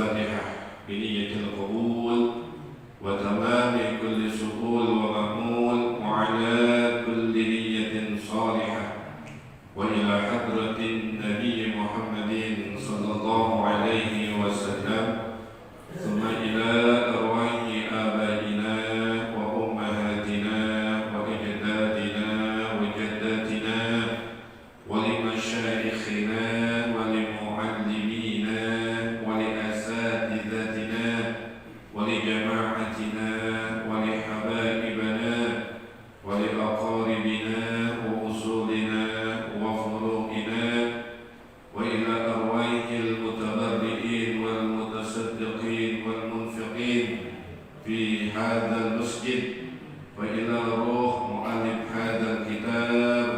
الفاتحة بنية القبول وتمام كل سهول ومأمول وعلى كل نية صالحة وإلى حضرة النبي محمد صلى الله عليه وسلم ثم إلى أرواح آبائنا وأمهاتنا وأجدادنا وجداتنا ولمشايخنا ولمعلمينا ولأساتذتنا ولجماعتنا ولحبائبنا ولأقاربنا وأصولنا وفروعنا وإلى أرواح المتبرئين والمتصدقين والمنفقين في هذا المسجد وإلى روح مؤلف هذا الكتاب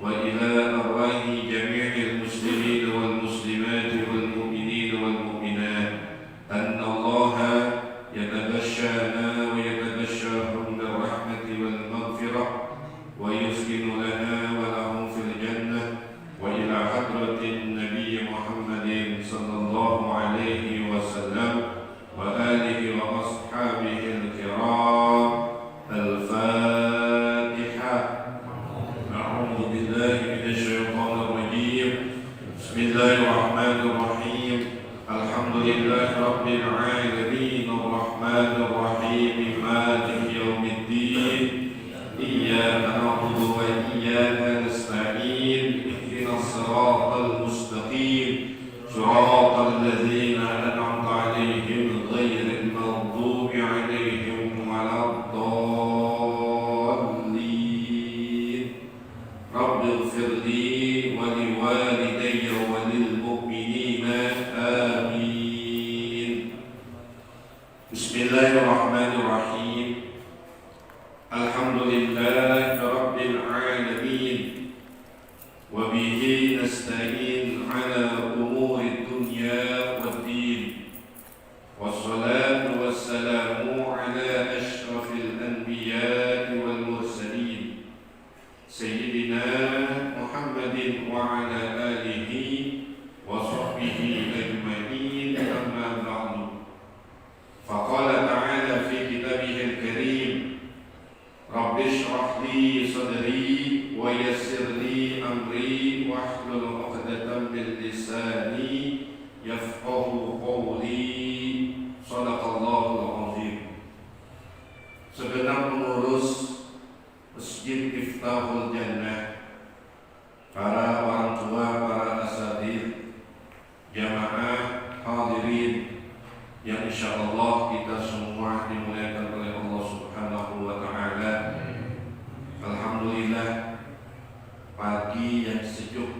وإلى أرواح جميع المسلمين والمسلمات والمؤمنين والمؤمنات أن الله يتغشانا ويتغشاهم بالرحمة والمغفرة ويسكن لنا ولهم في الجنة وإلى حضرة النبي محمد صلى الله عليه وسلم وآله وأصحابه الكرام. الفاتحة. أعوذ بالله من الشيطان الرجيم. بسم الله الرحمن الرحيم. الحمد لله رب العالمين الرحمن الرحيم مالك يوم الدين إياك نعبد وإياك نستعين اهدنا الصراط المستقيم صراط الذين أنعمت عليهم غير المغضوب عليهم ولا الضالين. رب اغفر لي ولوالدي وللمؤمنين آمين. بسم الله الرحمن الرحيم. الحمد لله رب العالمين وبه نستعين على أمور الدنيا والدين والصلاة والسلام على أشرف الأنبياء والمرسلين سيدنا محمد وعلى آله وصحبه أجمعين. أما بعد فقال تعالى في كتابه الكريم رب اشرح لي صدري ويسر لي أمري واحلل عقدة من لساني يفقه قولي. Shadaqallahul azim. Segenap pengurus Masjid Miftahul Jannah, para orang tua, para asatidz, jamaah hadirin yang insyaallah kita semua dimuliakan oleh Allah Subhanahu wa taala. Alhamdulillah, pagi yang sejuk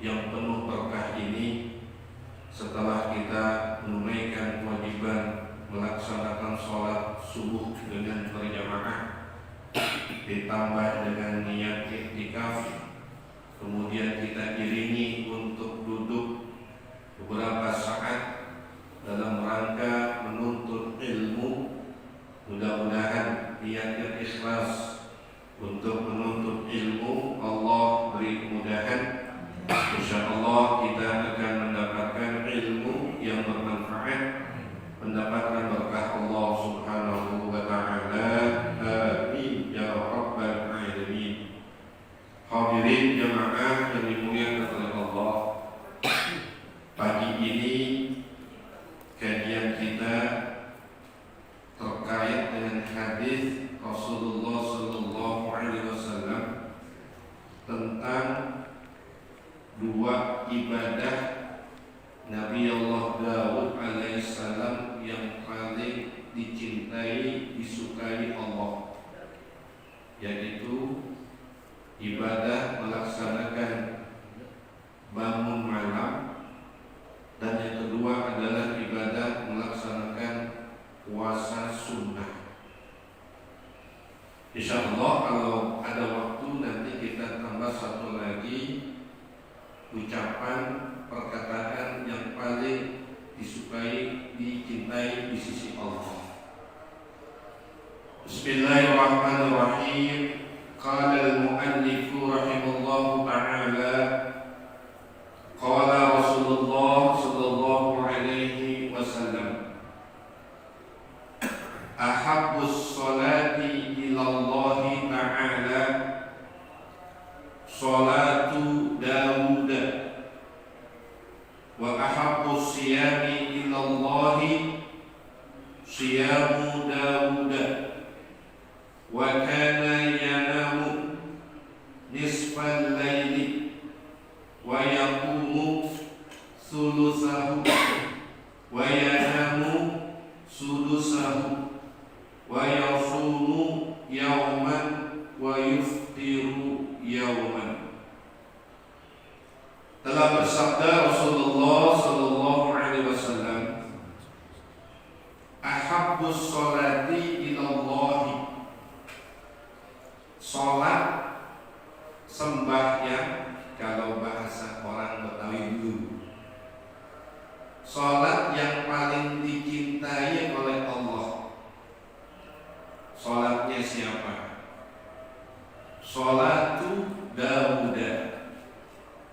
yang penuh berkah ini, setelah kita menunaikan kewajiban melaksanakan sholat subuh dengan berjamaah, ditambah dengan niat iktikaf, kemudian kita iringi untuk duduk beberapa saat dalam rangka menuntut ilmu. Mudah-mudahan niatnya ikhlas untuk menuntut ilmu, Allah beri kemudahan. InsyaAllah kita akan mendapatkan ilmu yang bermanfaat, mendapatkan berkah Allah Subhanahu wa ta'ala. Amin ya rabbal alamin. Hadirin jamaah yang dimuliakan oleh Allah, pagi ini kajian kita terkait dengan hadis Rasulullah sallallahu alaihi wasallam tentang dua ibadah Nabi Allah Daud alaihissalam yang paling dicintai, disukai Allah, yaitu ibadah melaksanakan bangun malam, dan yang kedua adalah ibadah melaksanakan puasa sunnah. InsyaAllah kalau ada waktu nanti kita tambah satu lagi ucapan perkataan yang paling disukai, dicintai di sisi Allah. Bismillahirrahmanirrahim. Qala al-mu'allif rahimahullahu ta'ala, qala Rasulullah sallallahu alaihi siyamu Dawud wa kana yanamu nisfal laili wa yaqumu thuluthahu wa yanamu sudusahu wa yasumu yawman wa yuftiru yawman. Telah bersabda Rasulullah sallallahu alaihi wasallam, ahabbus sholati ilallahi, sholat sembahyang, kalau bahasa orang Betawi dulu, sholat yang paling dicintai oleh Allah. Sholatnya siapa? Sholatu Dawud,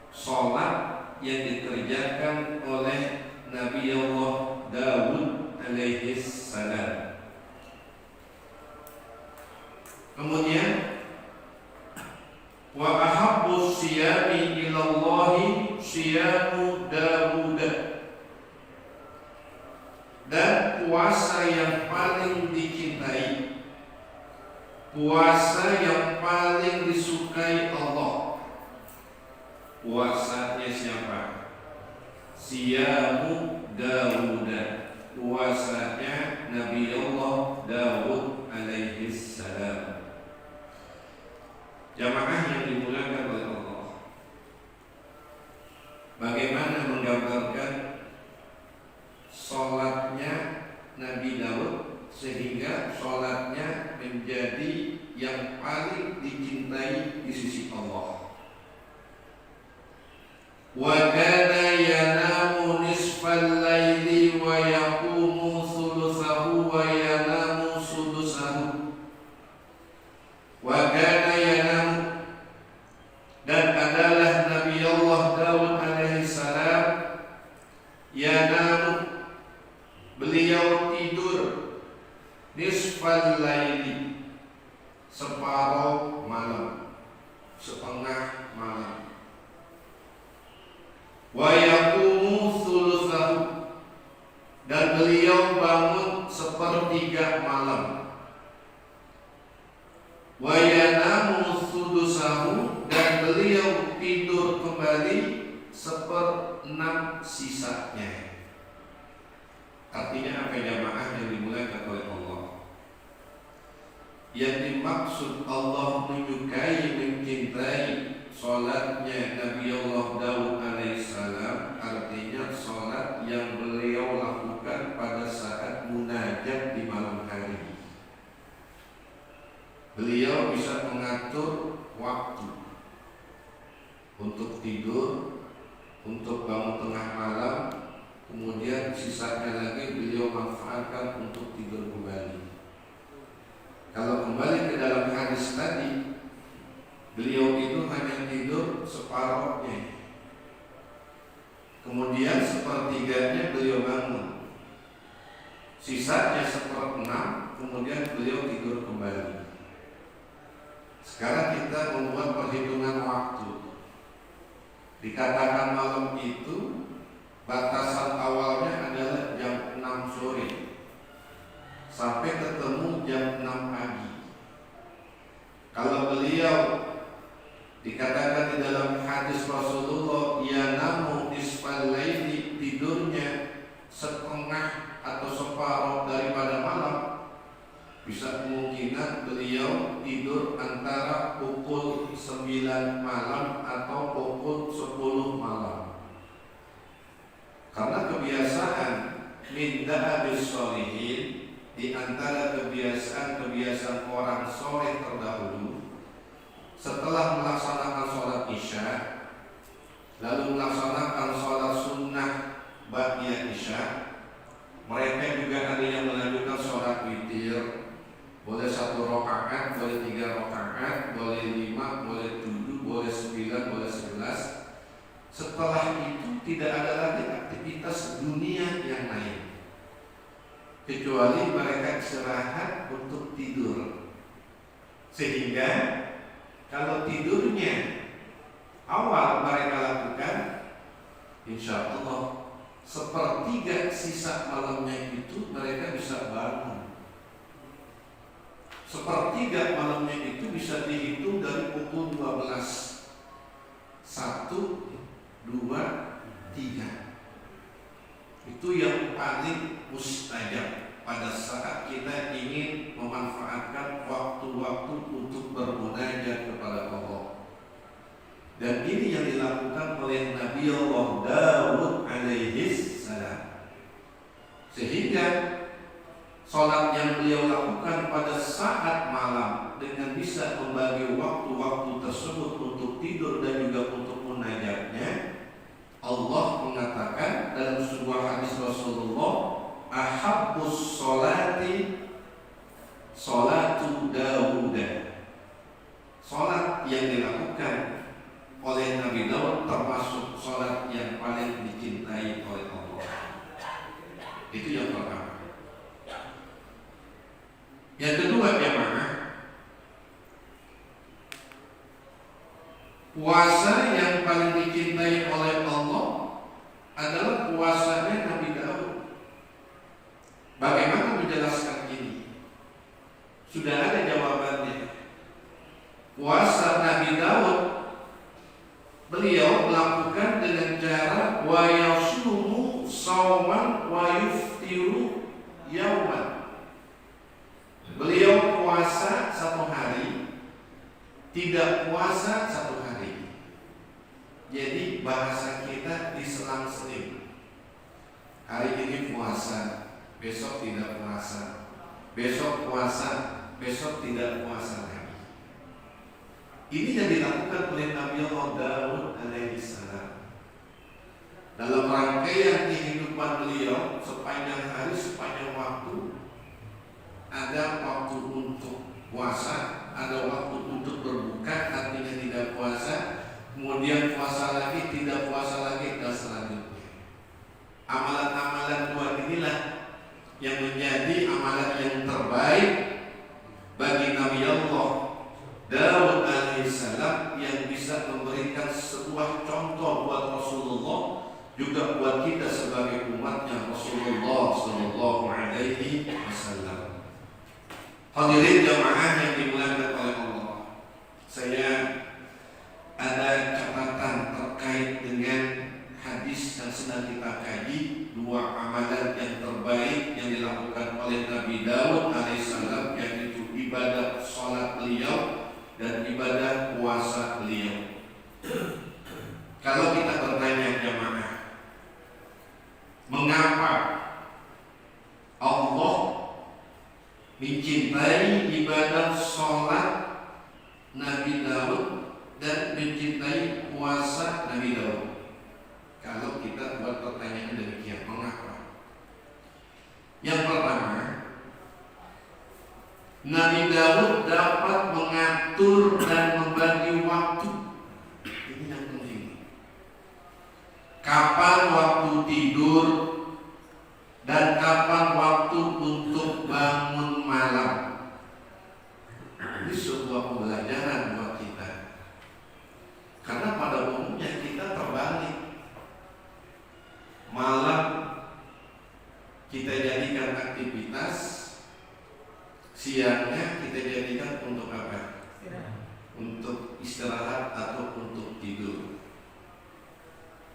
sholat yang dikerjakan oleh Nabi Allah Dawud alaihi salam. Kemudian wa ahabbus siyami ilallahi siyamu Dawud, dan puasa yang paling dicintai, puasa yang paling disukai Allah, puasanya siapa? Siyamu Dawud, puasanya Nabi Allah Dawud alaihi salam. Jamaah yang dimuliakan oleh Allah, bagaimana menggambarkan sholatnya Nabi Daud sehingga sholatnya menjadi yang paling dicintai di sisi Allah. Wa kana yanamu nisfal laili wa yaqumu thuluthahu wa yanamu sudusahu. Wa kana yanamu, dan adalah Nabi Allah Daud alaihi salam, yanamu, beliau tidur, nisfal laili, separuh malam, setengah malam. Wa yaqumu thuluthahu, dan beliau bangun sepertiga malam. Wa yanamu sudusahu, dan beliau tidur kembali seperenam sisanya. Artinya apa jamaah yang dimuliakan oleh Allah? Yang dimaksud Allah menyukai, mencintai sholatnya Nabi Allah Daud alaihissalam, artinya sholat yang beliau lakukan pada saat munajat di malam hari. Beliau bisa mengatur waktu untuk tidur, untuk bangun tengah malam, kemudian sisanya lagi beliau manfaatkan untuk tidur kembali. Kalau kembali ke dalam hadis tadi, beliau itu hanya tidur separuhnya, kemudian sepertiganya beliau bangun, sisanya seperenam, kemudian beliau tidur kembali. Sekarang kita membuat perhitungan waktu. Dikatakan malam itu batasan awalnya adalah jam 6 sore sampai ketemu jam 6 pagi. Kalau beliau dikatakan di dalam hadis Rasulullah, yanamu nisfal laili, tidurnya setengah atau separuh daripada malam, bisa kemungkinan beliau tidur antara pukul 9 malam atau pukul 10 malam. Karena kebiasaan minda habis sholihin, di antara kebiasaan orang soleh terdahulu, setelah melaksanakan sholat isya, lalu melaksanakan sholat sunnah ba'da isya, mereka juga ada yang melanjutkan sholat witir, boleh 1 rakaat, boleh 3 rakaat, boleh 5, boleh 7, boleh 9, boleh 11. Setelah itu tidak ada lagi aktivitas dunia yang lain, kecuali mereka istirahat untuk tidur. Sehingga kalau tidurnya awal mereka lakukan, insya Allah sepertiga sisa malamnya sepertiga malamnya itu bisa dihitung dari pukul 12. 1, 2, 3. Itu yang paling mustajab pada saat kita ingin memanfaatkan waktu-waktu untuk bermunajat kepada Allah. Dan ini yang dilakukan oleh Nabi Allah Daud alaihi salam. Sehingga sholat yang beliau lakukan pada saat malam dengan bisa membagi waktu-waktu tersebut untuk tidur dan juga untuk munajatnya, Allah mengatakan dalam sebuah hadis Rasulullah, ahabbus sholati sholatu Dawud. Sholat yang dilakukan oleh Nabi Daud termasuk sholat yang paling dicintai oleh Allah. Itu yang pertama. Yang kedua, jemaah, puasa yang paling dicintai oleh Allah adalah puasanya Nabi Daud. Bagaimana menjelaskan ini? Sudah ada jawabannya. Puasa Nabi Daud beliau melakukan dengan cara wa yasumu sauman wa yuftiru yauman. Beliau puasa 1 hari, tidak puasa 1 hari. Jadi bahasa kita diselang-seling. Hari ini puasa, besok tidak puasa. Besok puasa, besok tidak puasa lagi. Ini yang dilakukan oleh Nabi Allah Daud alaihi salam. Dalam rangkaian kehidupan beliau sepanjang hari, sepanjang waktu, ada waktu untuk puasa, ada waktu untuk berbuka, artinya tidak puasa, kemudian puasa lagi, tidak puasa lagi, dan selanjutnya. Amalan-amalan dua inilah yang menjadi amalan yang terbaik bagi Nabi Allah Daud alaihissalam, yang bisa memberikan sebuah contoh buat Rasulullah, juga buat kita sebagai umatnya Rasulullah Sallallahu Alaihi Wasallam. Hadirin jamaah yang dimuliakan oleh Allah, saya ada catatan terkait dengan hadis yang sedang kita kaji, 2 amalan yang terbaik yang dilakukan oleh Nabi Daud alaihissalam, yaitu ibadah sholat beliau dan ibadah puasa beliau. Kalau kita bertanya jamaah, mengapa Allah mencintai ibadah sholat Nabi Daud dan mencintai puasa Nabi Daud? Kalau kita buat pertanyaan demikian, mengapa? Yang pertama, Nabi Daud dapat mengatur dan membagi waktu. Ini yang penting. Kapan waktu tidur dan kapan waktu untuk bangun malam. Ini sebuah pembelajaran buat kita. Karena pada umumnya kita terbalik. Malam kita jadikan aktivitas, siangnya kita jadikan untuk apa? Untuk istirahat atau untuk tidur.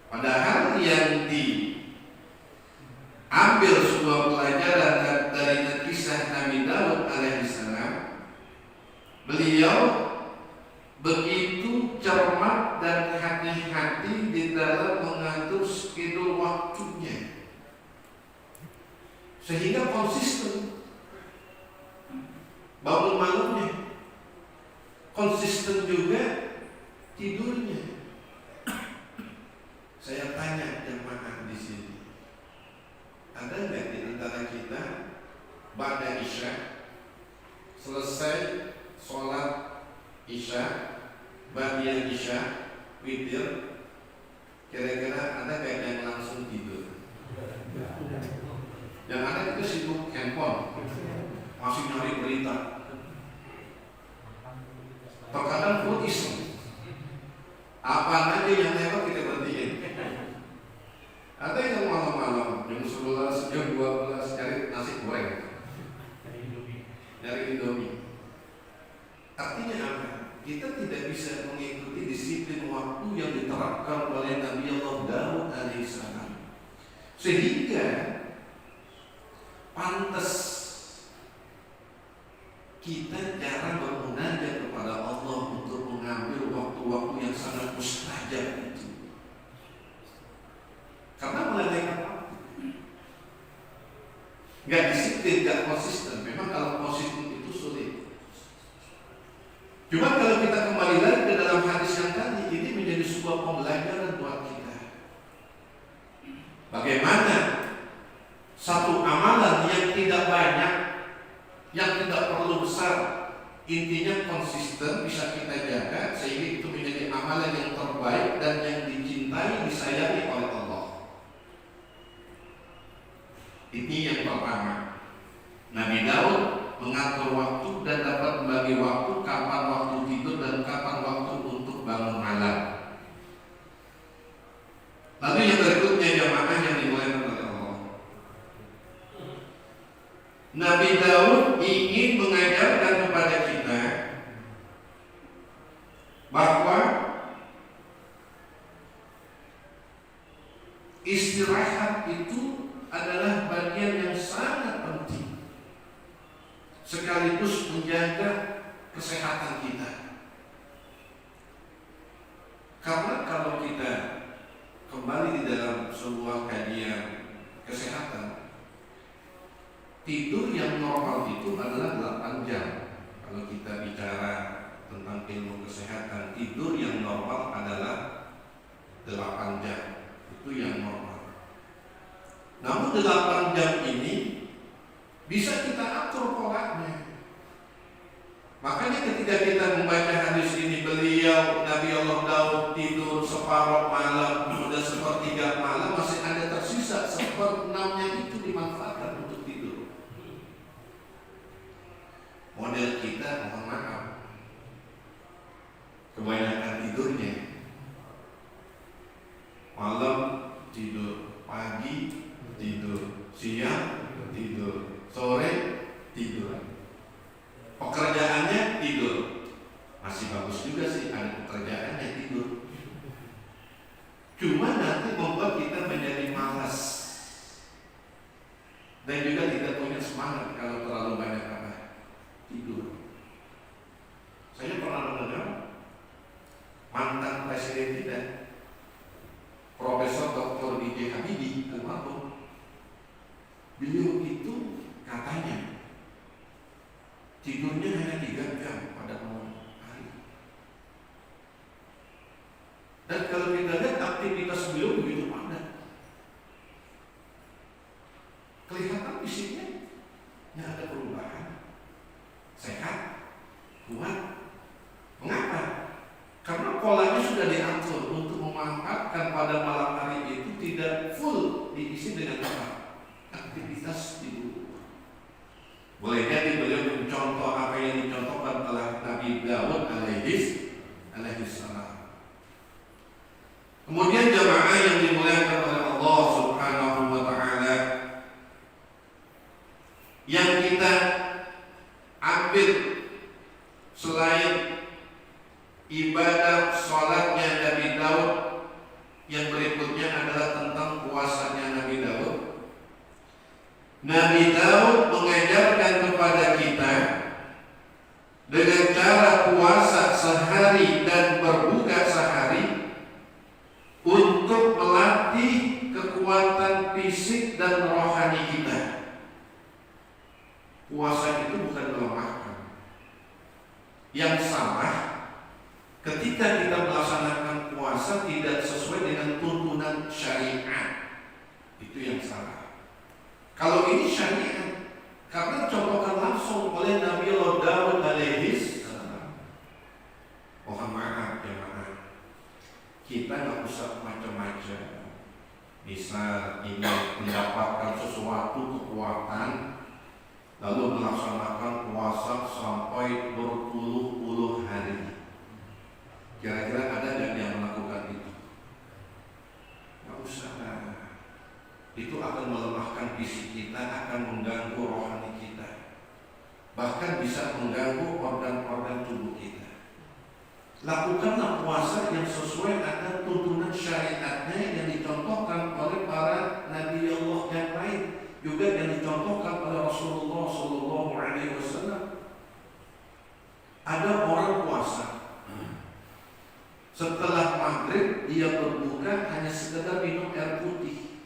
Padahal yang diambil sebuah pelajaran dari kisah Nabi Daud alaihissalam, beliau begitu cermat dan hati-hati di dalam mengatur schedule waktunya, sehingga konsisten. Bangun malamnya, konsisten juga tidurnya. Saya tanya jemaah di sini, ada nggak di antara kita ba'da isya selesai sholat isya, ba'da isya, witir, kira-kira ada nggak yang langsung tidur? Yang ada itu sibuk handphone, masih nyari berita. Terkadang full iseng, apa aja yang lewat kita berhentiin. Ada yang malam-malam jam 11, jam 12 cari nasi goreng, nyari Indomie. Sehingga pantas kita jarang bermunajat kepada Allah untuk mengambil waktu-waktu yang sangat mustajab itu. Karena melalaikan waktu, nggak disiplin, nggak konsisten. Memang kalau konsisten itu sulit. Cuma kalau kita kembali lagi ke dalam hadis yang tadi, ini menjadi sebuah pembelajaran buat kita. Bagaimana satu amalan yang tidak banyak, yang tidak perlu besar, intinya konsisten bisa kita jaga sehingga itu menjadi amalan yang terbaik dan yang dicintai, disayangi oleh Allah. Ini yang pertama. Nabi Daud mengatur waktu dan dapat membagi waktu, kapan waktu tidur dan kapan waktu untuk bangun malam. Lalu yang berikutnya jamaah yang dimuliakan oleh Allah, Nabi Daud ingin mengajarkan kepada kita bahwa istirahat itu adalah bagian yang sangat penting, sekaligus menjaga kesehatan kita. Karena kalau kita kembali di dalam sebuah kajian kesehatan, tidur yang normal itu adalah 8 jam. Kalau kita bicara tentang ilmu kesehatan, tidur yang normal adalah 8 jam. Itu yang normal. Namun 8 jam ini bisa kita atur polanya. Makanya ketika kita membaca hadis ini, beliau Nabi Allah Daud tidur separuh malam, kemudian sepertiga malam, masih ada tersisa 1/6-nya itu dimanfaatkan untuk tidur. Model kita, mohon maaf, kebanyakan tidurnya malam tidur, pagi tidur, siang tidur, sore tidur. Pekerjaannya tidur. Masih bagus juga sih, ada pekerjaannya tidur. Cuma nanti membuat kita menjadi malas dan juga tidak punya semangat kalau terlalu banyak tidur. Saya pernah mendengar mantan presiden kita, Profesor Dr. B.J. Habibie almarhum. Beliau itu katanya tidurnya hanya 3 jam pada malam hari. Dan kalau kita lihat aktivitas beliau begitu padat, kelihatan fisiknya tidak ada perubahan, sehat, kuat. Mengapa? Karena polanya sudah diatur untuk memanfaatkan pada malam hari itu tidak full diisi dengan aktivitas tidur. Boleh jadi beliau mencontoh apa yang dicontohkan oleh Nabi Daud alaihi salam. Kemudian jamaah yang dimuliakan oleh Allah Subhanahu wa taala, yang kita ambil selain ibadah sholatnya Nabi Daud, yang berikutnya adalah tentang puasanya Nabi Daud. Nabi Daud mengajarkan kepada kita dengan cara puasa sehari dan berbuka sehari untuk melatih kekuatan fisik dan rohani kita. Puasa itu bukan melemahkan. Yang salah ketika kita melaksanakan puasa tidak sesuai dengan tuntunan syariat, itu yang salah. Kalau ini syariat, karena contohkan langsung oleh Nabi Allah Daud alaihi salam. Mohon maaf jemaah, kita nggak usah macam-macam. Misal ini mendapatkan sesuatu kekuatan, lalu melaksanakan puasa sampai berpuluh-puluh hari. Kira-kira ada nggak yang melakukan itu? Nggak usah. Itu akan melemahkan fisik kita, akan mengganggu rohani kita, bahkan bisa mengganggu organ-organ tubuh kita. Lakukanlah puasa yang sesuai dengan tuntunan syariatnya yang dicontohkan oleh para nabi Allah yang lain, juga yang dicontohkan oleh Rasulullah Shallallahu Alaihi Wasallam. Ada orang puasa, setelah maghrib dia berbuka hanya sekedar minum air putih.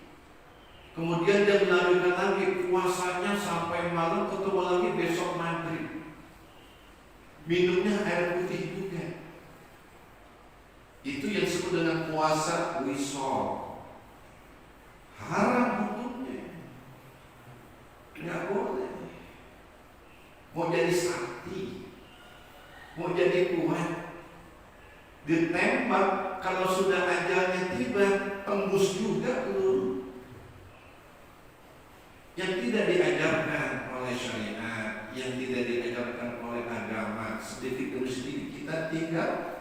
Kemudian dia melanjutkan lagi puasanya sampai malam, ketemu lagi besok maghrib, minumnya air putih juga. Itu yang disebut dengan puasa wisol. Haram hukumnya, nggak boleh. Mau jadi sakti, mau jadi kuat, ditembak, kalau sudah ajalnya tiba tembus juga lu. Yang tidak diajarkan oleh syariat, yang tidak diajarkan oleh agama, sedikit demi sedikit kita tinggalkan.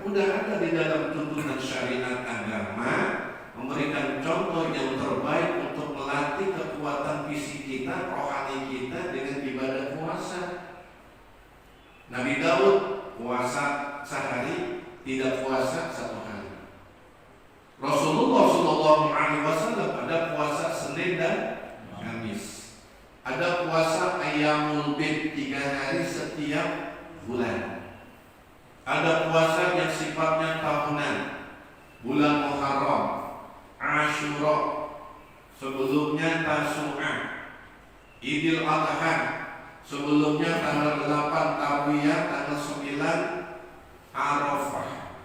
Udah ada di dalam tuntunan syariat agama, memberikan contoh yang terbaik untuk melatih kekuatan fisik kita, rohani kita dengan ibadah puasa. Nabi Daud puasa sehari, tidak puasa 1 hari. Rasulullah Shallallahu Alaihi Wasallam ada puasa Senin dan Kamis. Ada puasa Ayyamul Bid 3 hari setiap bulan. Ada puasa yang sifatnya tahunan, bulan Muharram, Asyura, sebelumnya Tasu'ah, Idul Adha, sebelumnya tanggal 8 Tarwiyah, tanggal 9 Arafah.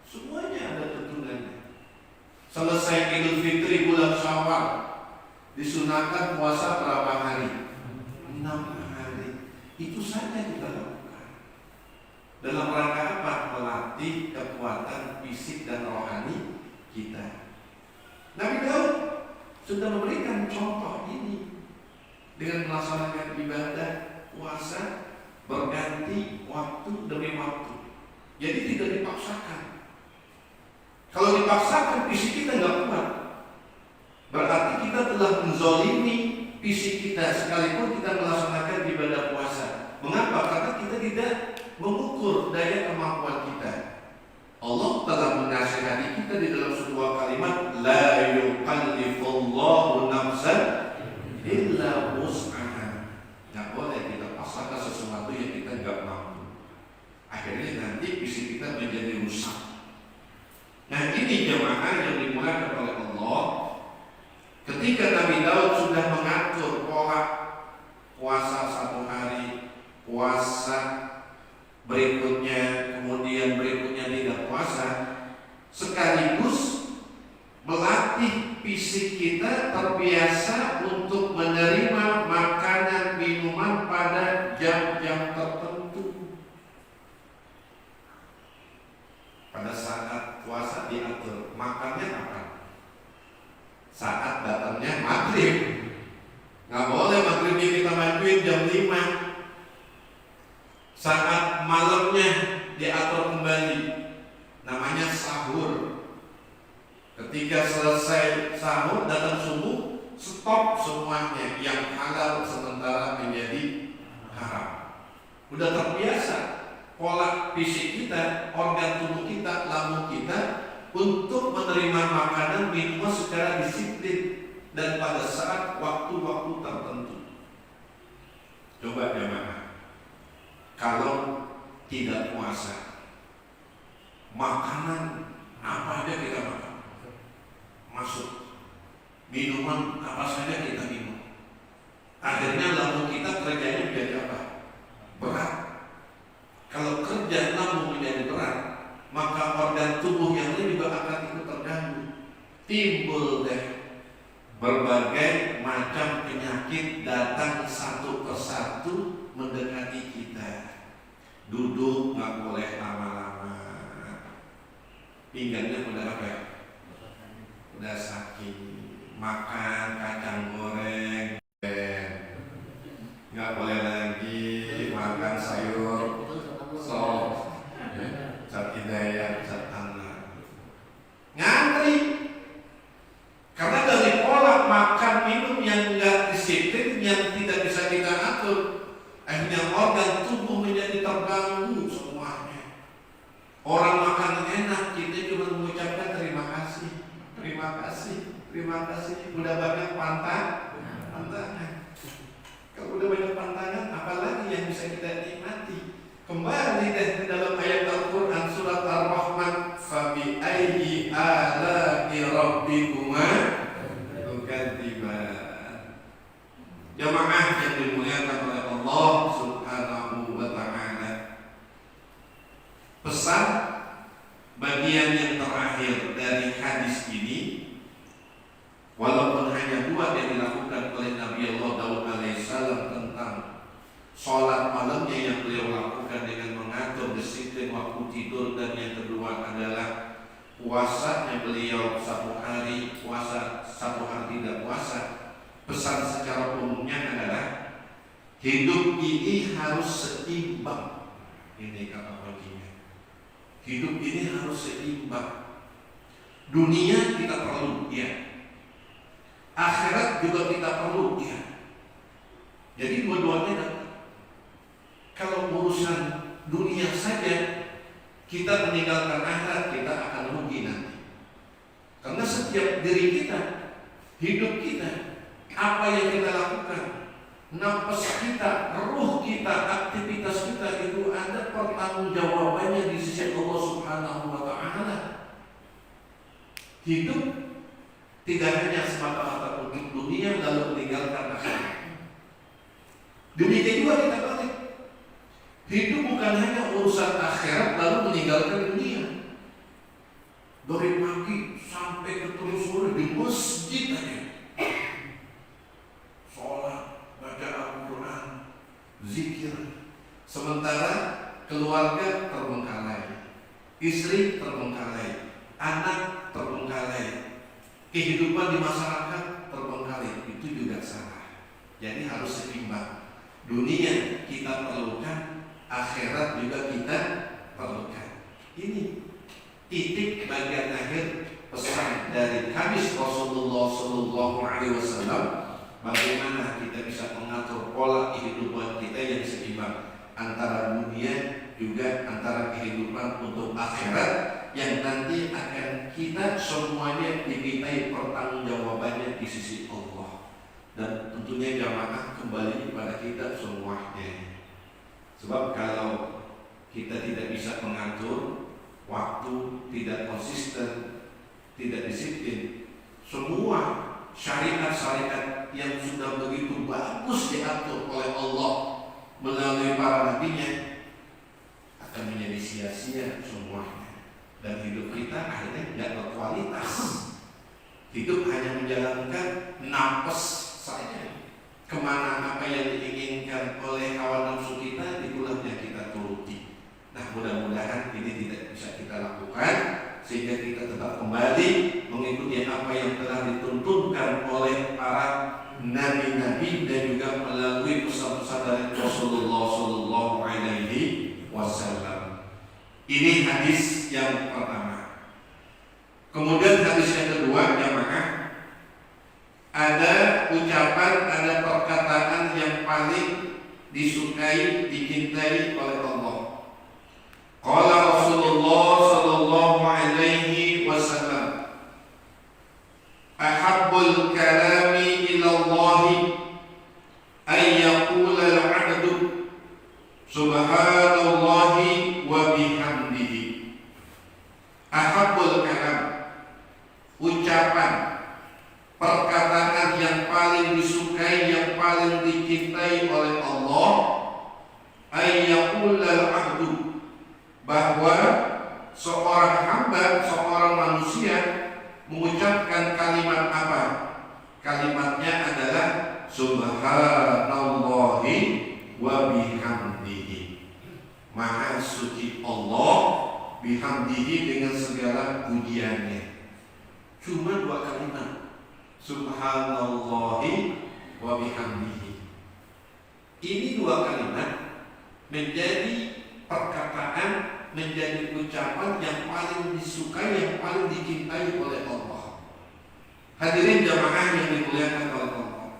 Semuanya ada tuntunannya. Selesai Idul Fitri bulan Syawal, disunahkan puasa berapa hari? 6 hari. Itu saja kita lakukan. Dalam rangka apa? Melatih kekuatan fisik dan rohani kita. Nabi Daud sudah memberikan contoh ini dengan melaksanakan ibadah puasa berganti waktu demi waktu. Jadi tidak dipaksakan. Kalau dipaksakan fisik kita nggak kuat, berarti kita telah menzolimi fisik kita sekalipun kita melaksanakan ibadah puasa. Mengapa? Karena kita tidak mengukur daya kemampuan kita. Allah telah menasihati kita di dalam sebuah kalimat, la yukallifullahu nafsan illa wus'aha. Nggak boleh kita paksakan sesuatu yang kita nggak mampu. Akhirnya nanti fisik kita menjadi rusak. Nah, ini jemaah yang dimulakan oleh Allah. Ketika Nabi Daud sudah mengatur pola puasa 1 hari, puasa berikutnya, kemudian berikutnya tidak puasa, sekaligus melatih fisik kita terbiasa untuk menerima makanan minuman pada jam-jam tertentu. Pada saat puasa diatur makannya kapan? Saat datangnya maghrib. Nggak boleh maghribnya kita majuin jam 5. Saat malamnya diatur kembali, namanya sahur. Ketika selesai sahur, datang subuh, stop semuanya. Yang halal sementara menjadi haram. Udah terbiasa pola fisik kita, organ tubuh kita, lambung kita untuk menerima makanan minuman secara disiplin dan pada saat waktu-waktu tertentu. Coba jemaah, kalau tidak puasa, makanan apa aja kita makan, masuk, minuman apa saja kita minum. Akhirnya lambung kita kerjanya menjadi apa? Berat. Kalau kerja lambung menjadi berat, maka organ tubuh yang lain juga akan ikut terganggu. Timbul deh berbagai macam penyakit datang satu persatu mendekati kita. Duduk nggak boleh lama-lama. Pinggangnya udah apa? Udah sakit. Makan kacang goreng, nggak boleh lagi makan sayur sop, zat hidayah, zat anak. Ngantri. Karena dari pola makan minum yang nggak disiplin, yang tidak bisa kita atur, akhirnya organ tubuh menjadi terganggu semuanya. Orang makan enak, kita cuma mengucapkan terima kasih, terima kasih, terima kasih. Udah banyak pantangan. Kalau udah banyak pantangan, apalagi yang bisa kita nikmati? Kembali ke dalam ayat Al-Quran surat Ar-Rahman, fabi ayyi ala'i rabbikuma tukadziban. Jamaah yang dimuliakan oleh Allah Subhanahu wa ta'ala, pesan bagian yang terakhir dari hadis ini, walaupun hanya dua yang dilakukan oleh Nabi Allah Daud alaihissalam tentang sholat malamnya yang beliau lakukan dengan mengatur disiplin waktu tidur, dan yang kedua adalah puasanya beliau satu hari puasa, satu hari tidak puasa. Pesan secara umumnya adalah hidup ini harus seimbang. Ini kata baginya, hidup ini harus seimbang. Dunia kita perlu, ya. Akhirat juga kita perlu, ya. Jadi dua-duanya datang. Kalau urusan dunia saja kita meninggalkan akhirat, kita akan rugi nanti. Karena setiap diri kita, hidup kita, apa yang kita lakukan, nafas kita, ruh kita, aktivitas kita, itu ada pertanggungjawabannya di sisi Allah Subhanahu wa ta'ala. Hidup tidak hanya semata-mata untuk dunia lalu meninggalkan akhirat. Demikian juga kita balik. Hidup bukan hanya urusan akhirat lalu meninggalkan dunia. Dari pagi sampai ke terus sore di masjid aja, sholat, baca Al-Quran, zikir. Sementara keluarga terbengkalai, istri terbengkalai, anak terbengkalai, kehidupan di masyarakat terbengkalai. Itu juga salah. Jadi harus seimbang. Dunia kita perlukan, akhirat juga kita perlukan. Ini titik bagian akhir pesan dari hadis Rasulullah SAW, bagaimana kita bisa mengatur pola kehidupan kita yang seimbang antara dunia juga antara kehidupan untuk akhirat, yang nanti akan kita semuanya dimintai pertanggungjawabannya di sisi Allah. Dan tentunya jamaah kembali kepada kita semuanya. Sebab kalau kita tidak bisa mengatur waktu, tidak konsisten, tidak disiplin, semua syariat-syariat yang sudah begitu bagus diatur oleh Allah melalui para nabinya akan menjadi sia-sia semuanya. Dan hidup kita akhirnya tidak berkualitas. Hidup hanya menjalankan nafas saja. Kemana apa yang diinginkan oleh hawa nafsu kita, itulah yang kita turuti. Nah, mudah-mudahan ini tidak bisa kita lakukan, sehingga kita tetap kembali mengikuti apa yang telah dituntunkan oleh para nabi-nabi dan juga melalui pesan-pesan dari Rasulullah Sallallahu Alaihi Wasallam. Ini hadis yang pertama. Kemudian hadis yang kedua, jamaah, ada ucapan, ada perkataan yang paling disukai, dicintai oleh Allah. Qala Rasulullah sallallahu alaihi wasallam, ahabbul kalami ila Allah ay yaqula al-'abdu subhanallahi wa bihamdihi. Ahabbul kalam, ucapan, perkataan yang paling disukai, yang paling dicintai oleh Allah, ay yaqula al-'abdu, bahwa seorang hamba, seorang manusia mengucapkan kalimat apa? Kalimatnya adalah subhanallahi wa bihamdihi. Maha suci Allah, bihamdihi dengan segala pujiannya. Cuma dua kalimat, subhanallahi wa bihamdihi. Ini dua kalimat menjadi perkataan, menjadi ucapan yang paling disukai, yang paling dicintai oleh Allah. Hadirin jamaah yang dimuliakan oleh Allah,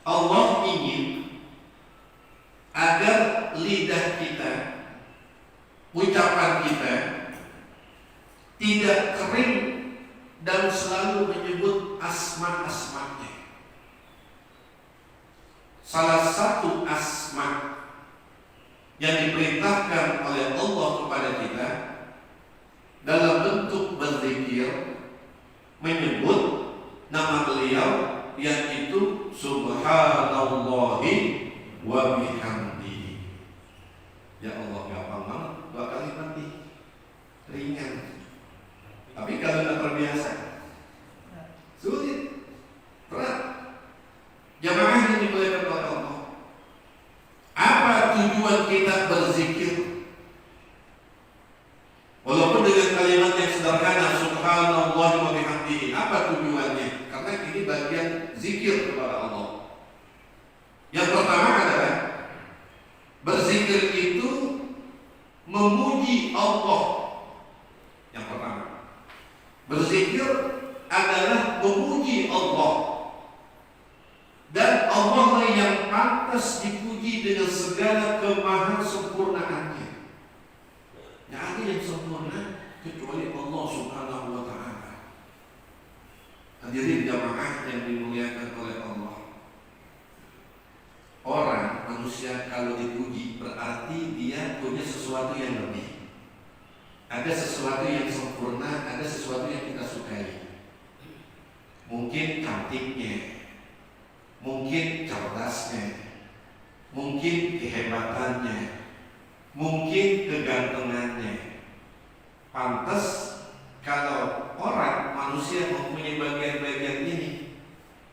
Allah ingin agar lidah kita, ucapan salah satu asma yang diperintahkan oleh Allah kepada kita dalam bentuk berzikir menyebut nama beliau, yaitu subhanallahi wa bihamdihi. Ya Allah, gampang banget, 2 kalimat nih, ringan. Tapi kalau tidak terbiasa sulit, berat. Jamaah yang dimuliakan oleh Allah, apa tujuan kita berzikir? Walaupun dengan kalimat yang sederhana, subhanallah wa bihamdihi, apa tujuannya? Karena ini bagian zikir kepada Allah. Yang pertama adalah berzikir itu memuji Allah. Yang pertama, berzikir adalah memuji Allah. Dan Allah lah yang pantas dipuji dengan segala kemahasempurnaannya. Tidak ada yang sempurna kecuali Allah Subhanahu wa Ta'ala. Hadirin jamaah yang dimuliakan oleh Allah, orang manusia kalau dipuji berarti dia punya sesuatu yang lebih. Ada sesuatu yang sempurna, ada sesuatu yang kita sukai. Mungkin cantiknya, mungkin cerdasnya, mungkin kehebatannya, mungkin kegantengannya. Pantas kalau orang manusia mempunyai bagian-bagian ini,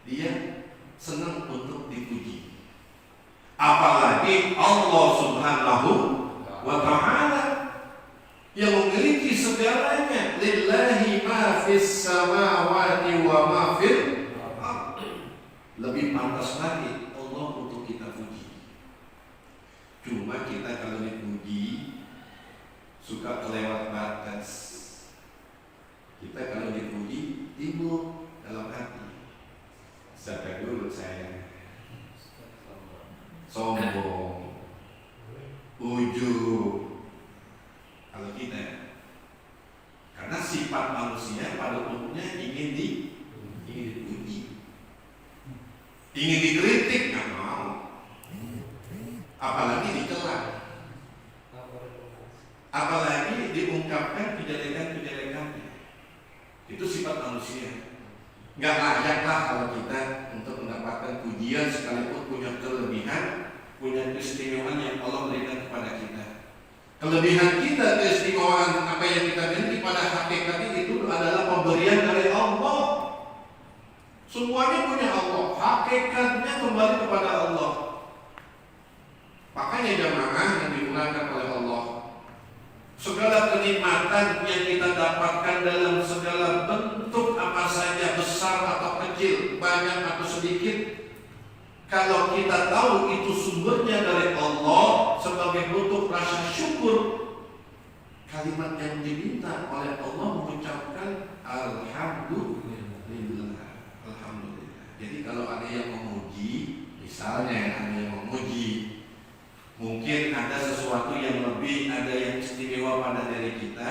dia senang untuk dipuji. Apalagi Allah Subhanahu wa Ta'ala yang memiliki segalanya. Lillahi ma fis samawati wa ma fil ardh. Lebih pantas lagi Allah untuk kita puji. Cuma kita kalau dipuji suka kelewat batas. Kita kalau dipuji timbul dalam hati, siapa dulu saya, sombong, ujub. Kalau kita, karena sifat manusia pada umumnya ingin dipuji, ingin dikritik, nggak mau, apalagi dicela, apalagi diungkapkan kejelekan-kejelekannya. Itu sifat manusia. Nggak layaklah kalau kita untuk mendapatkan pujian sekalipun punya kelebihan, punya keistimewaan yang Allah berikan kepada kita. Kelebihan kita, keistimewaan apa yang kita miliki pada hakikatnya itu adalah pemberian dari Allah. Semuanya punya Allah, hakikatnya kembali kepada Allah. Makanya jamaah yang digunakan oleh Allah, segala kenikmatan yang kita dapatkan dalam segala bentuk apa saja, besar atau kecil, banyak atau sedikit, kalau kita tahu itu sumbernya dari Allah sebagai bentuk rasa syukur, kalimat yang diminta oleh Allah mengucapkan alhamdulillah, alhamdulillah. Jadi kalau ada yang memuji, misalnya ada yang memuji, mungkin ada sesuatu yang lebih, ada yang istimewa pada diri kita,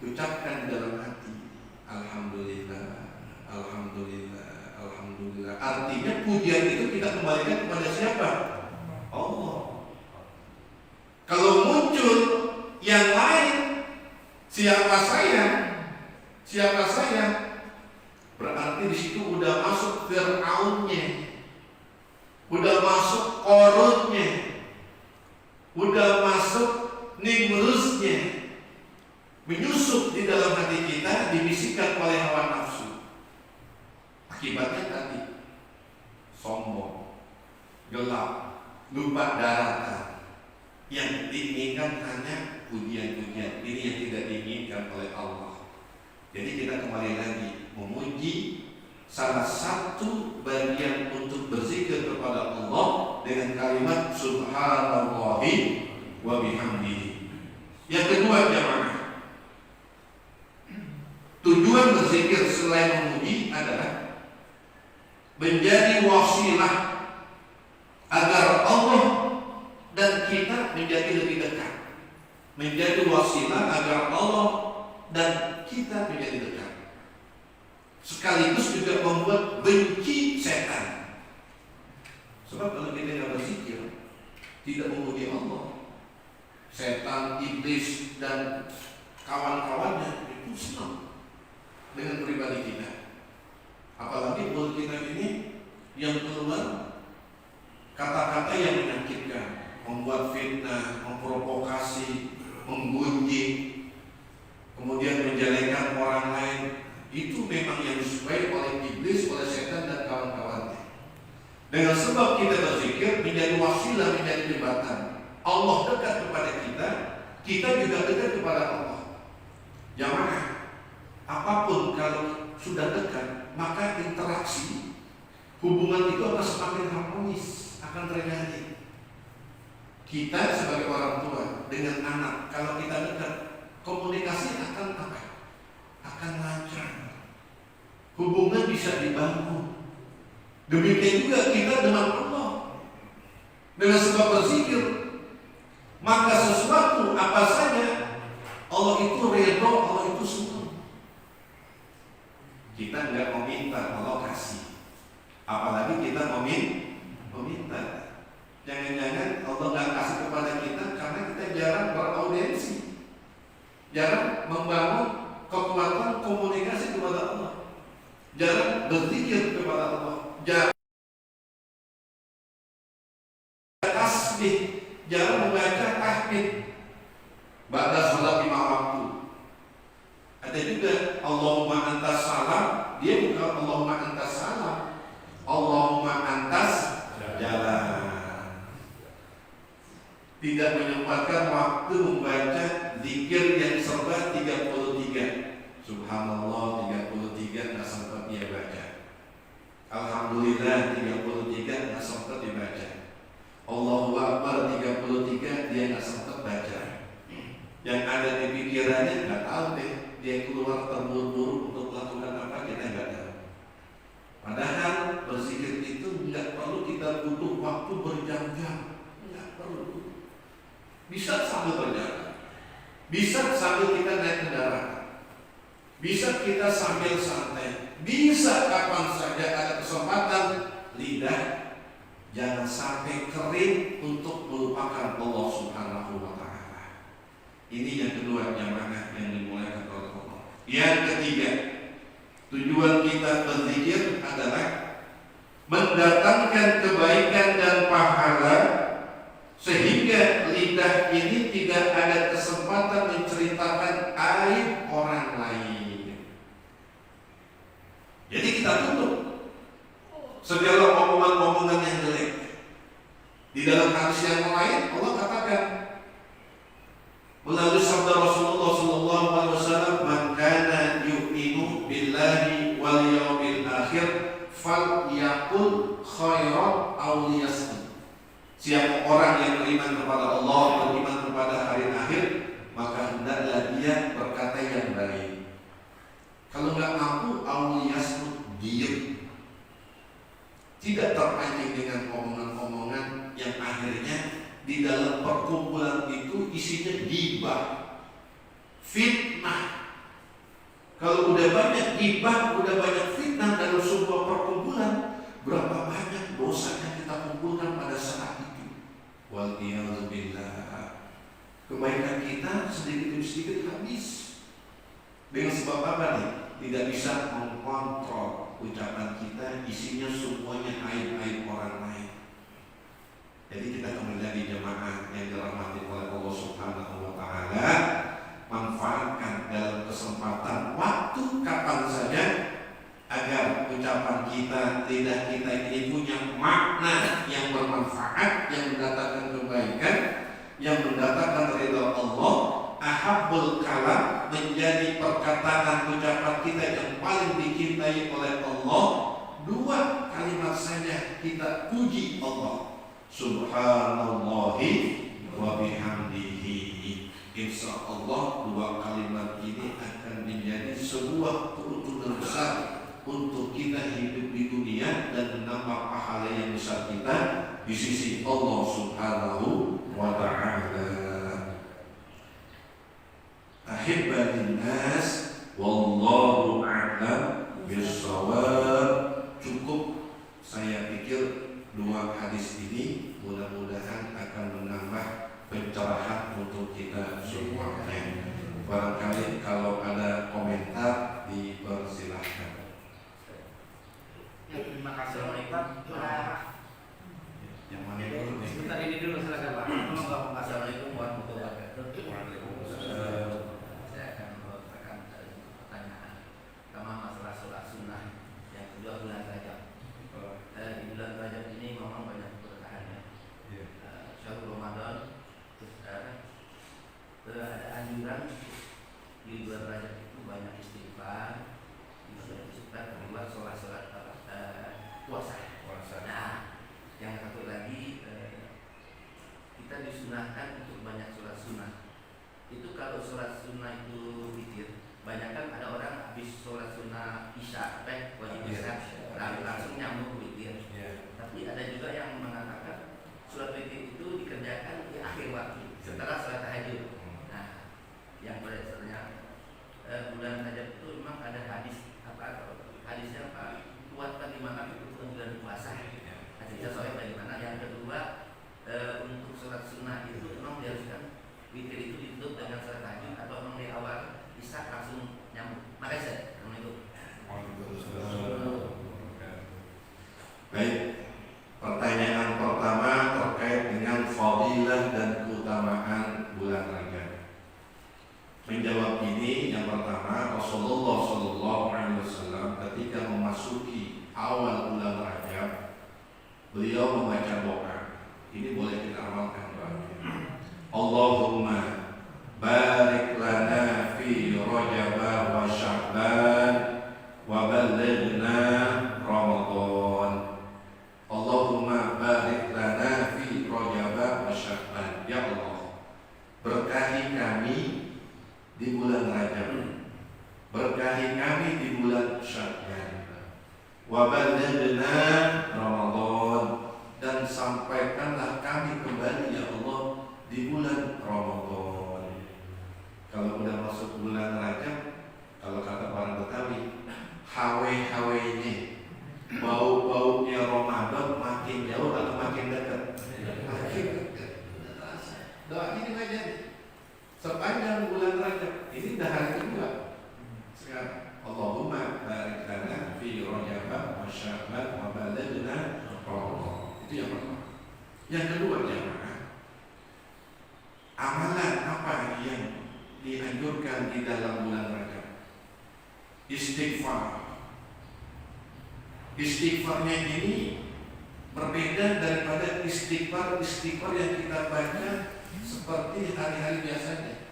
ucapkan dalam hati, alhamdulillah, alhamdulillah, alhamdulillah. Artinya pujian itu kita kembalikan kepada siapa? Allah. Kalau muncul yang lain, siapa saya? Siapa saya? Berarti di situ udah masuk Fir'aunnya, udah masuk Korunnya, udah masuk Nimrusnya, menyusup di dalam hati kita, dibisikkan oleh hawa nafsu. Akibatnya tadi sombong, gelap, lupa daratan. Yang diinginkan hanya pujian-pujian. Ini yang tidak diinginkan oleh Allah. Jadi kita kembali lagi memuji, salah satu bagian untuk berzikir kepada Allah dengan kalimat subhanallahi wa bihamdihi. Yang kedua jamaah, tujuan berzikir selain memuji adalah menjadi wasilah agar Allah dan kita menjadi lebih dekat. Menjadi wasilah agar Allah dan kita menjadi dekat. Sekaligus juga membuat benci setan. Sebab kalau kita tidak memuji Allah. Setan, iblis dan kawan-kawannya itu senang dengan pribadi kita. Apalagi mulut kita ini yang keluar kata-kata yang menyakitkan, membuat fitnah, memprovokasi, menggunjing, kemudian menjelekkan orang lain. Itu memang yang disukai oleh iblis, oleh setan dan kawan-kawannya. Dengan sebab kita berzikir menjadi wasilah, menjadi jembatan. Allah dekat kepada kita, kita juga dekat kepada Allah. Jamaah, apapun kalau sudah dekat, maka interaksi hubungan itu akan semakin harmonis, akan terjadi. Kita sebagai orang tua dengan anak, kalau kita dekat, komunikasi akan apa? Akan lancar. Hubungan bisa dibangun. Demikian juga kita dengan Allah. Dengan sebab berzikir, maka sesuatu apa saja Allah itu ridho, Allah itu senang. Kita nggak meminta, Allah kasih. Apalagi kita meminta. Jangan-jangan Allah nggak kasih kepada kita karena kita jarang beraudiensi, jarang membangun kekuatan komunikasi kepada Allah, jarang berzikir kepada Allah, jarang tasbih, jarang membaca tahmid ba'da sholat 5 waktu. Ada juga Allahumma antas salam, dia bukan Allahumma antas salam, Allahumma antas jalan. Tidak menyempatkan waktu membaca zikir yang serba 33. Subhanallah 33 nggak sempat dia baca. Alhamdulillah 33 nggak sempat dibaca. Allahu Akbar 33 dia nggak sempat baca. Yang ada di pikirannya nggak tahu deh, dia keluar terburu-buru untuk melakukan apa, kita nggak tahu. Padahal berzikir itu nggak perlu kita butuh waktu berjam-jam, nggak perlu. Bisa sambil berjalan, bisa sambil kita naik kendaraan, bisa kita sambil santai, bisa kapan saja ada kesempatan. Lidah jangan sampai kering untuk melupakan Allah Subhanahu wa Ta'ala. Ini yang kedua, jamaah yang dimulai oleh Allah. Yang ketiga, tujuan kita berzikir adalah mendatangkan kebaikan dan pahala, sehingga lidah ini tidak ada kesempatan menceritakan aib orang lain. Jadi kita tutup segala omongan-omongan yang jelek. Di dalam hadis yang lain Allah katakan melalui sabda Rasulullah SAW, "Man kana yu'minu billahi wal yawmil akhir falyaqul khairan aw liyasmut." Siapa orang yang beriman kepada Allah, beriman kepada hari akhir, maka hendaklah dia berkata yang baik. Kalau nggak mampu, auliyasmut, diam. Tidak terpancing dengan omongan-omongan yang akhirnya di dalam perkumpulan itu isinya gibah, fitnah. Kalau udah banyak gibah, udah banyak fitnah dalam sebuah perkumpulan, berapa banyak dosa yang kita kumpulkan pada saat itu. Waliyahzubillah. Kebaikan kita sedikit demi sedikit habis. Dengan sebab apa nih? Tidak bisa mengkontrol ucapan kita, isinya semuanya aib-aib orang lain. Jadi kita kembali lagi jemaah yang dirahmati oleh Allah Subhanahu wa Ta'ala, manfaatkan dalam kesempatan waktu kapan saja agar ucapan kita, lidah kita ini punya makna yang bermanfaat, yang mendatangkan kebaikan, yang mendatangkan ridha Allah. Ahabbul kalam menjadi perkataan ucapan kita yang paling dicintai oleh Allah. 2 kalimat saja kita puji Allah, subhanallahi wa bihamdihi. Insya Allah 2 kalimat ini akan menjadi sebuah keuntungan besar untuk kita hidup di dunia dan menambah pahala yang besar kita di sisi Allah Subhanahu wa Ta'ala. Ahibbadin nas wallahu a'lam bissawab. Cukup saya pikir 2 hadis ini mudah-mudahan akan Yang mana dulu nih? Sebentar ini dulu silakan Pak. Assalamualaikum warahmatullahi wabarakatuh. Waalaikumsalam. Saya akan melontarkan pertanyaan pertama masalah sholat sunnah, yang kedua bulan Rajab. Di bulan Rajab ini memang banyak keberkahannya. Syahrul Ramadan, terus ada anjuran di bulan Rajab itu banyak istighfar, kedua sholat puasa. Nah, yang satu lagi kita disunahkan untuk banyak sholat sunnah. Itu kalau sholat sunnah itu witir, banyak kan ada orang habis sholat sunnah isya, wajib isya, langsung nyambung witir. Tapi ada juga yang mengatakan sholat witir itu dikerjakan di akhir waktu setelah sholat tahajud. Nah, yang pada dasarnya bulan Rajab itu memang ada hadisnya Pak, kuatkan di malam itu bulan puasa. Hadisnya soalnya bagaimana? Yang kedua, untuk sholat sunnah itu memang diharuskan witir itu ditutup dengan sholat tahajud atau memang di awal isya langsung nyambung. Makasih. Assalamualaikum. Baik, pertanyaan pertama terkait dengan fadilah dan keutamaan bulan Rajab. Menjawab ini, yang pertama, Rasulullah SAW ketika memasuki awal bulan Rajab, beliau membaca doa. Ini boleh kita amalkan doanya. Allahumma barik lana fi Rajab wa Sya'ban wa ballighna Ramadan. Allahumma barik lana fi Rajab wa Sya'ban. Ya Allah, berkahi kami di bulan Rajab, berkahi kami di bulan Sya'ban, wa ballighna Ramadan, dan sampaikanlah kami kembali ya Allah di bulan Ramadan. Kalau sudah masuk bulan Rajab, kalau kata orang Betawi, hawe-hawenya, bau-baunya Ramadan makin jauh atau makin dekat? Makin dekat. Doa ini aja sepanjang bulan Rajab. Ini dah hari kedua. Sekarang Allahumma barik lana fi Rajab wa Sya'ban wa ballighna Ramadan. Itu yang pertama. Yang kedua, jemaah, amalan apa yang dianjurkan di dalam bulan Rajab? Istighfar. Istighfarnya ini berbeda daripada istighfar yang kita baca seperti hari-hari biasanya.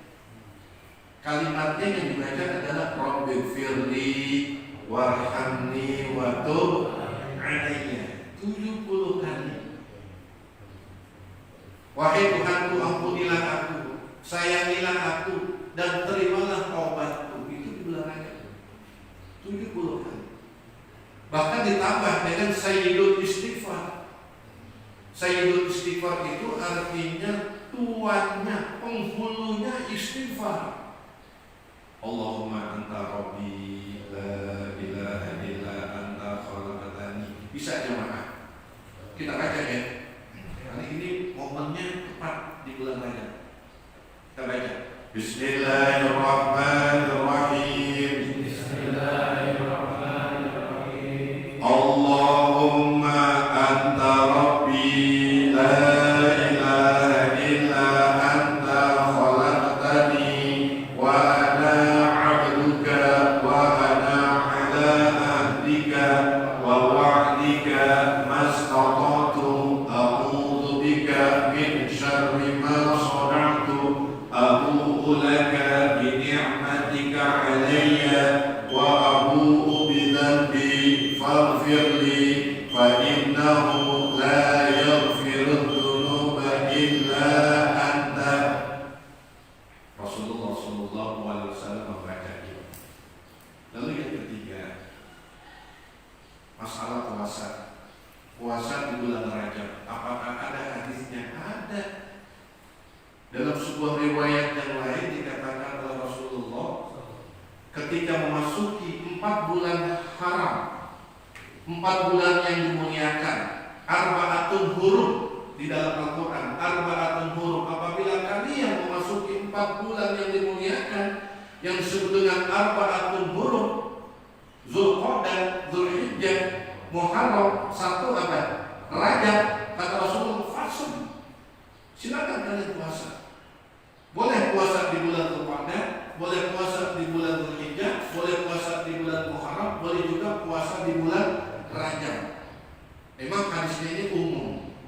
Kalimatnya yang dibaca adalah Rabbighfirli warhamni wa tub alayya 70 kali. Wahai Tuhanku, ampunilah aku, sayangilah aku, dan terimalah taubatku. Itu di bulan Rajab 70 kali. Bahkan ditambah dengan Sayyidul Istighfar. Sayyidul Istighfar itu artinya tuannya, penghulunya istighfar. Allahumma anta rabbi la ilaha illa anta khalaqtani. Bisa jemaah? Kita baca ya. Kali ini momennya tepat di bulan Rajab. Kita baca. Bismillahirrahmanirrahim. Bismillahirrahmanirrahim. Allahumma anta rabbi la ilaha illa anta khalaqtani wa ana 'abduka wa ana 'ala ahdika wa wa'dika mastata'tu a'udzu bika min syarri ma sana'tu abu'u laka bi ni'matika 'alayya wa abu'u bi dhanbi faghfirli fa innahu la yaghfiru dzunuba illa anta. Rasulullah SAW membaca ini. Lalu yang ketiga, masalah puasa. Puasa di bulan Rajab, apakah ada hadisnya? Ada. Dalam sebuah riwayat yang lain dikatakan oleh Rasulullah, ketika memasuki 4 bulan haram, 4 bulan yang dimuliakan, arba'atun huruf di dalam Al-Quran, arba'atun huruf. Apabila kalian memasuki 4 bulan yang dimuliakan, yang disebut dengan arba'atun huruf, Zulqa'dah, Zulhijjah, Muharram, 1 apa? Rajab. Kata Rasulullah, fasum. Silakan kalian puasa. Boleh puasa di bulan Dzulqa'dah, boleh puasa di bulan Dzulhijjah, boleh puasa di bulan Muharram, boleh juga puasa di bulan Rajab. Memang hadisnya ini umum.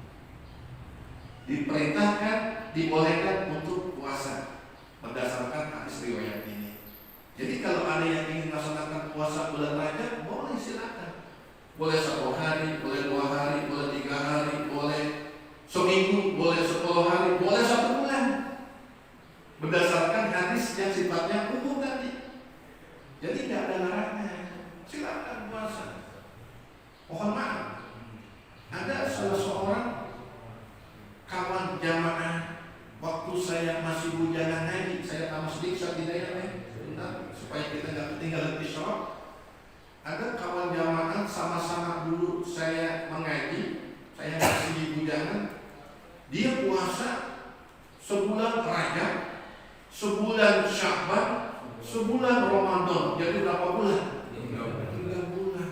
Diperintahkan, dibolehkan untuk puasa berdasarkan hadis riwayat ini. Jadi kalau ada yang ingin melaksanakan puasa bulan Rajab, boleh silakan. Boleh 1 hari, boleh 2 hari, boleh 3 hari, boleh seminggu, boleh 10 hari, boleh 1 bulan. Berdasarkan hadis yang sifatnya umum tadi. Jadi tidak ada larangan. Silakan puasa. Mohon maaf, ada salah seorang kawan jamaah waktu saya masih bujangan haji, saya tambah sedikit saat di daerah supaya kita nggak ketinggalan isyraq. Ada kawan jamaah sama-sama dulu saya mengaji, saya masih di bujangan. Dia puasa sebulan Rajab, sebulan Sya'ban, sebulan Ramadan. Jadi berapa bulan? 3 bulan.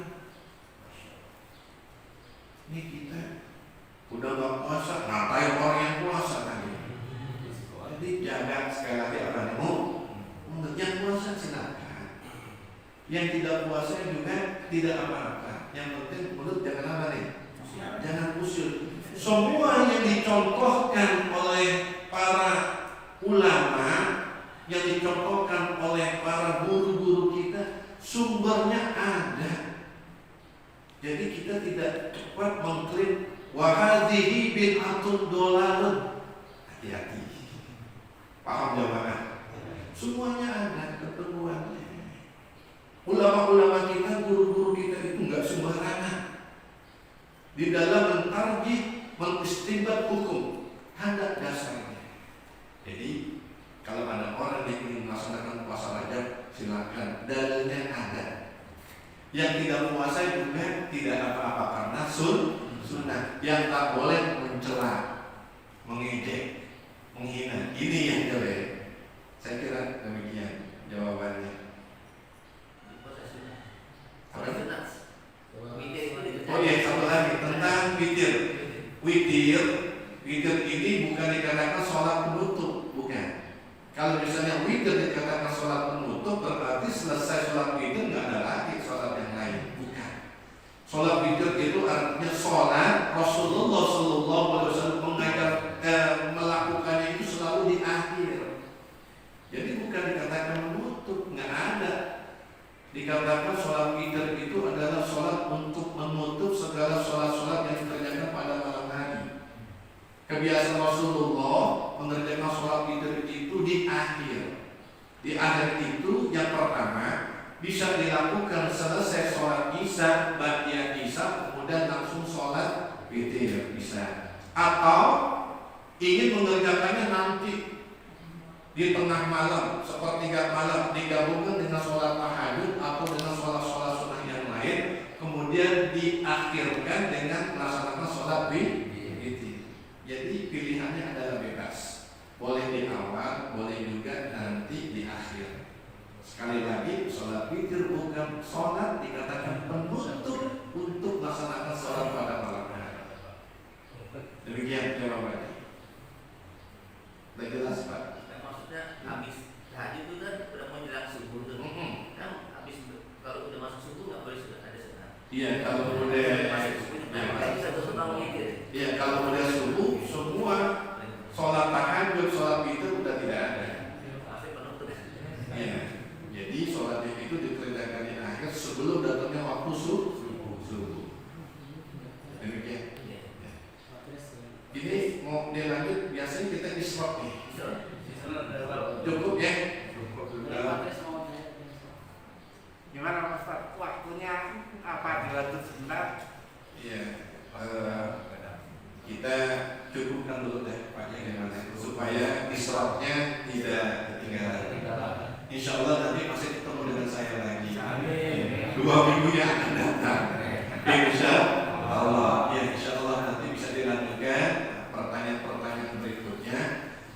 Ini kita udah gak puasa, ngapain orang yang puasa tadi? Jadi jaga sekali lagi apa nih? Yang puasa silakan. Yang tidak puasa juga tidak apa-apa. Yang penting mulut jangan apa nih? Jangan kusut. Semua yang dicontohkan oleh para ulama, yang dicontohkan oleh para guru-guru kita, sumbernya ada. Jadi kita tidak cepat mengklaim wahadihi bid'atun dolarun. Hati-hati. Paham jamaah? Semuanya ada ketentuannya. Ulama-ulama kita, guru-guru kita itu enggak sembarangan. Di dalam mentarjih, mengistinbat hukum, ada dasarnya. Jadi kalau ada orang yang ingin melaksanakan puasa Rajab, silakan, dalilnya ada. Yang tidak puasa juga tidak apa-apa karena sunnah. Yang tak boleh mencela, mengejek, menghina. Ini yang jelek. Saya kira demikian jawabannya. Oh iya, satu lagi tentang witir. Witir ini bukan dikatakan sholat penutup, bukan. Kalau misalnya witir dikatakan sholat penutup, berarti selesai sholat witir nggak ada lagi sholat yang lain, bukan. Sholat witir itu artinya sholat Rasulullah SAW mengajar melakukannya itu selalu di akhir. Jadi bukan dikatakan menutup, nggak ada. Dikatakan sholat witir itu adalah sholat untuk menutup segala sholat-sholat yang dikerjakan pada malam hari. Kebiasaan Rasulullah mengerjakan sholat witir itu di akhir. Di akhir itu yang pertama bisa dilakukan selesai sholat isya, ba'diyah isya, kemudian langsung sholat witir bisa. Atau ingin mengerjakannya nanti di tengah malam, sepertiga malam, digabungkan dengan sholat tahajud atau dengan sholat-sholat sunnah yang lain, kemudian diakhirkan dengan melaksanakan sholat witir. Jadi pilihannya adalah bebas, boleh di awal, boleh juga nanti di akhir. Sekali lagi, sholat witir bukan sholat dikatakan penutup untuk melaksanakan sholat pada malam hari. Demikian jawabannya. Sudah jelas, Pak? Habis tahajud itu kan udah mau jelang subuh tuh. Kan habis kalau udah masuk subuh nggak boleh sudah ada sunat. Iya, kalau udah Iya, kalau udah subuh semua sholat tahajud, sholat witir udah tidak ada. Iya, jadi sholat itu dikerjakan di akhir sebelum datangnya waktu subuh. Demikian. Ini mau dilanjut, biasanya kita isyraq nih. Cukup ya? Gimana Mas Pak? Waktunya apa dilanjut sebentar? Iya, kita cukupkan dulu deh Pak supaya isyraqnya tidak ketinggalan. Insya Allah nanti masih ketemu dengan saya lagi. 2 minggu yang akan datang. Insya Allah, ya insya Allah nanti bisa dilanjutkan pertanyaan-pertanyaan berikutnya.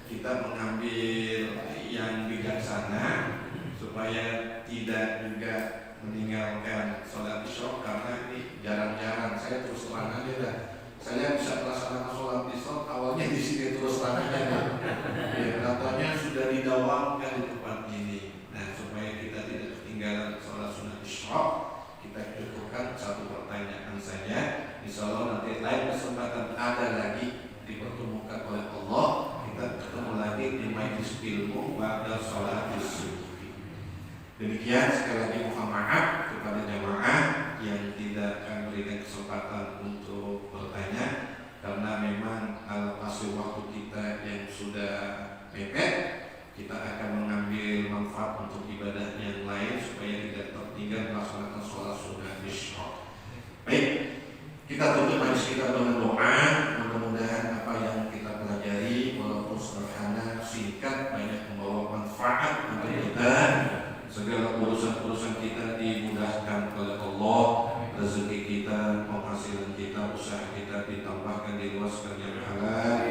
Kita mengambil yang bijaksana supaya tidak juga meninggalkan sholat isyraq karena ini jarang-jarang Demikian, sekali lagi mohon maaf kepada jamaah yang tidak akan berikan kesempatan untuk bertanya karena memang alokasi waktu kita yang sudah mepet. Kita akan mengambil manfaat untuk ibadah yang lain supaya tidak tertinggal melaksanakan sholat sunnah isya. Baik, kita tutup majelis kita dengan doa. Mudah-mudahan apa yang kita pelajari walaupun sederhana, singkat, banyak membawa manfaat untuk kita. Segala urusan-urusan kita dimudahkan oleh Allah, rezeki kita, penghasilan kita, usaha kita ditambahkan, diluaskan yang halal,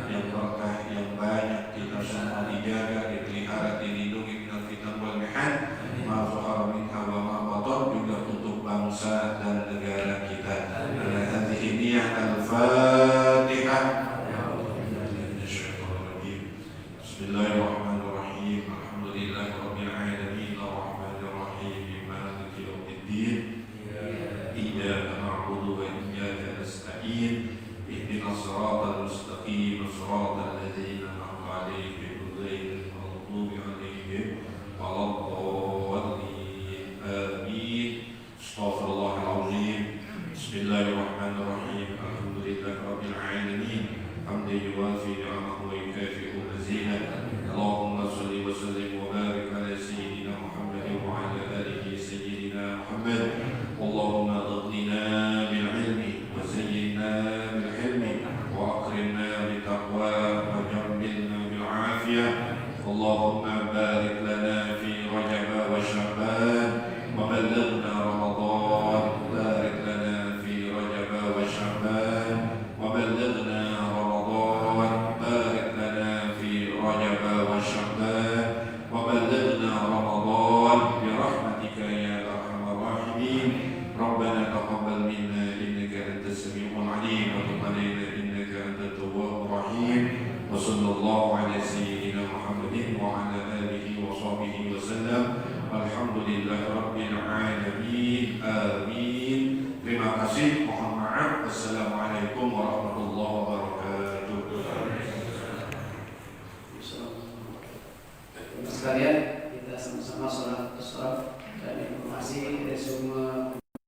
yang berkah, yang banyak. Kita semua dijaga, dipelihara, dilindungi minal fitan wal mihan, ma zahara minha wa ma batan, juga untuk bangsa dan negara kita. Ala hadhihi niyyah al-Fatihah. Bismillahirrahmanirrahim. Alhamdulillahirabbil alamin, arrahmanir rahim, maliki yaumiddin. Iyyaka na'budu wa iyyaka nasta'in. Ihdinas siratal mustaqim, siratal ladzina an'amta 'alaihim ghairil maghdubi 'alaihim waladdallin. Amin. Astaghfirullahal azim. Bismillahirrahmanirrahim. Alhamdulillahirabbil alamin. Hamdan yuwafi ni'amahu wa yukafi'u mazidah. Allahumma shalli wa sallim wa barik ala sayyidina Muhammad wa ala alihi sayyidina Muhammad. Allahumma aghnina bil ilmi wa zayyinna bil hilmi wa akrimna bit taqwa wa jammilna bil afiyah. Allahumma barik lana fi Rajab wa Sya'ban wa ballighna Ramadan. Barik lana fi Rajab wa Sya'ban wa ballighna Ramadan. Barik lana fi Rajab wa Sya'ban wa ballighna Ramadan bi rahmatika ya arhamar rahimin. Rabbana taqabbal minna innaka antas samiul alim wa tub alaina innaka antat tawwabur rahim. Wa sallallahu ala sayyidina Muhammadin wa ala alihi wa sahbihi wa sallam. Alhamdulillahirabbil alamin. Amin. Terima kasih. Mohon maaf. Wassalamualaikum warahmatullahi wabarakatuh. Sekalian kita sama-sama sholat dan informasi dari semua